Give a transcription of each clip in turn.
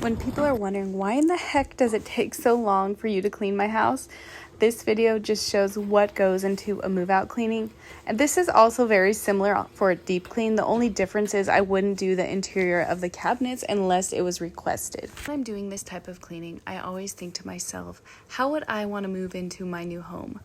When people are wondering why in the heck does it take so long for you to clean my house, this video just shows what goes into a move out cleaning. And this is also very similar for a deep clean. The only difference is I wouldn't do the interior of the cabinets unless it was requested. When I'm doing this type of cleaning, I always think to myself, how would I want to move into my new home?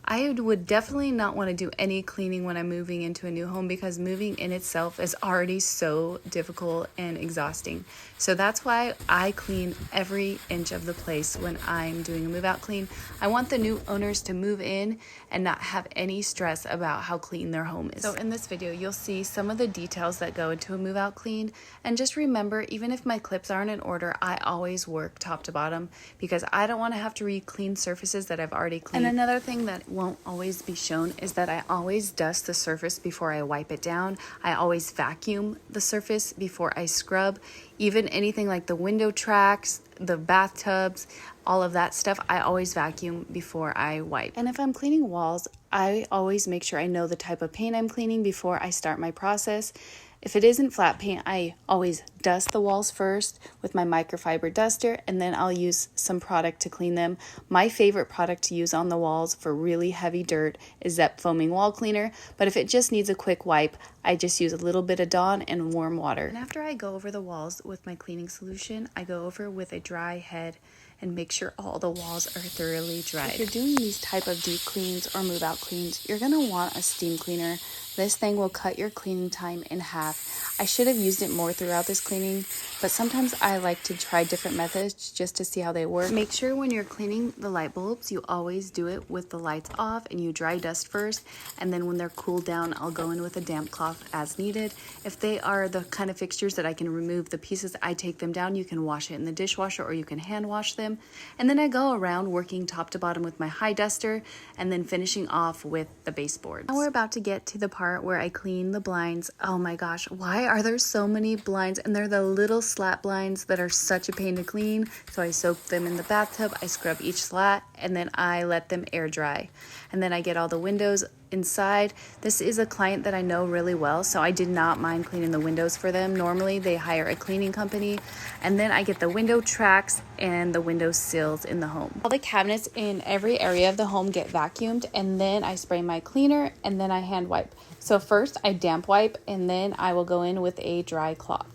I would definitely not want to do any cleaning when I'm moving into a new home because moving in itself is already so difficult and exhausting. So that's why I clean every inch of the place when I'm doing a move out clean. I want the new owners to move in and not have any stress about how clean their home is. So in this video, you'll see some of the details that go into a move out clean. And just remember, even if my clips aren't in order, I always work top to bottom because I don't want to have to re-clean surfaces that I've already cleaned. And another thing that won't always be shown is that I always dust the surface before I wipe it down. I always vacuum the surface before I scrub. Even anything like the window tracks, the bathtubs, all of that stuff, I always vacuum before I wipe. And if I'm cleaning walls, I always make sure I know the type of paint I'm cleaning before I start my process. If it isn't flat paint, I always dust the walls first with my microfiber duster, and then I'll use some product to clean them. My favorite product to use on the walls for really heavy dirt is that foaming wall cleaner, but if it just needs a quick wipe, I just use a little bit of Dawn and warm water. And after I go over the walls with my cleaning solution, I go over with a dry head and make sure all the walls are thoroughly dry. If you're doing these type of deep cleans or move out cleans, you're gonna want a steam cleaner. This thing will cut your cleaning time in half. I should have used it more throughout this cleaning, but sometimes I like to try different methods just to see how they work. Make sure when you're cleaning the light bulbs, you always do it with the lights off and you dry dust first, and then when they're cooled down, I'll go in with a damp cloth as needed. If they are the kind of fixtures that I can remove the pieces, I take them down. You can wash it in the dishwasher or you can hand wash them. And then I go around working top to bottom with my high duster and then finishing off with the baseboards. Now we're about to get to the part where I clean the blinds. Oh my gosh, why are there so many blinds? And they're the little slat blinds that are such a pain to clean. So I soak them in the bathtub, I scrub each slat, and then I let them air dry. And then I get all the windows inside. This is a client that I know really well, so I did not mind cleaning the windows for them. Normally they hire a cleaning company, and then I get the window tracks and the window sills in the home. All the cabinets in every area of the home get vacuumed, and then I spray my cleaner and then I hand wipe. So first I damp wipe and then I will go in with a dry cloth.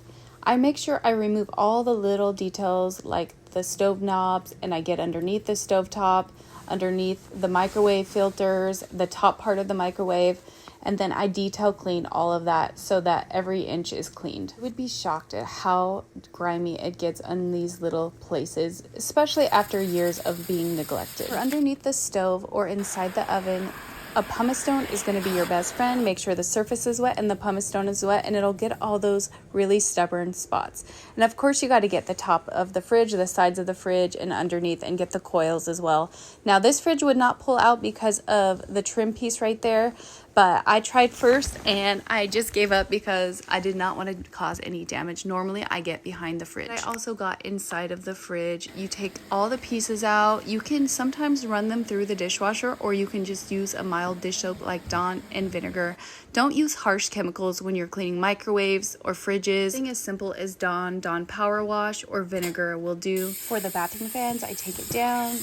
I make sure I remove all the little details like the stove knobs, and I get underneath the stove top, underneath the microwave filters, the top part of the microwave, and then I detail clean all of that so that every inch is cleaned. You would be shocked at how grimy it gets on these little places, especially after years of being neglected. For underneath the stove or inside the oven, a pumice stone is going to be your best friend. Make sure the surface is wet and the pumice stone is wet, and it'll get all those really stubborn spots. And of course you got to get the top of the fridge, the sides of the fridge, and underneath, and get the coils as well. Now this fridge would not pull out because of the trim piece right there, but I tried first and I just gave up because I did not want to cause any damage. Normally I get behind the fridge. I also got inside of the fridge. You take all the pieces out. You can sometimes run them through the dishwasher, or you can just use a mild dish soap like Dawn and vinegar. Don't use harsh chemicals when you're cleaning microwaves or fridges. Something as simple as Dawn Power Wash or vinegar will do. For the bathroom fans, I take it down,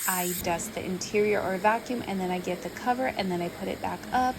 I dust the interior or vacuum, and then I get the cover and then I put it back up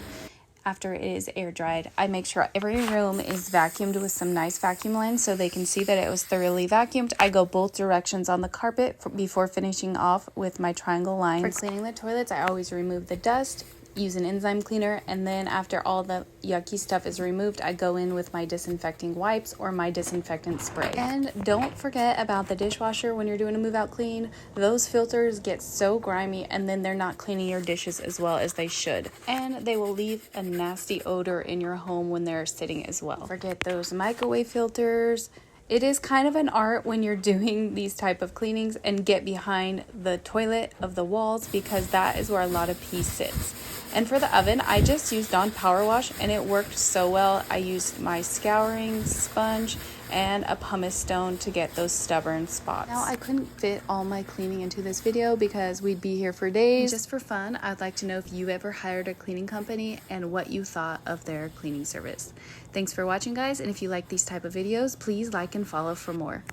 after it is air dried. I make sure every room is vacuumed with some nice vacuum lines so they can see that it was thoroughly vacuumed. I go both directions on the carpet before finishing off with my triangle lines. For cleaning the toilets, I always remove the dust, use an enzyme cleaner, and then after all the yucky stuff is removed, I go in with my disinfecting wipes or my disinfectant spray. And don't forget about the dishwasher when you're doing a move out clean. Those filters get so grimy, and then they're not cleaning your dishes as well as they should, and they will leave a nasty odor in your home when they're sitting as well. Forget those microwave filters. It is kind of an art when you're doing these type of cleanings, and get behind the toilet of the walls because that is where a lot of pee sits. And for the oven, I just used Dawn Power Wash and it worked so well. I used my scouring sponge and a pumice stone to get those stubborn spots. Now, I couldn't fit all my cleaning into this video because we'd be here for days. Just for fun, I'd like to know if you ever hired a cleaning company and what you thought of their cleaning service. Thanks for watching, guys, and if you like these type of videos, please like and follow for more.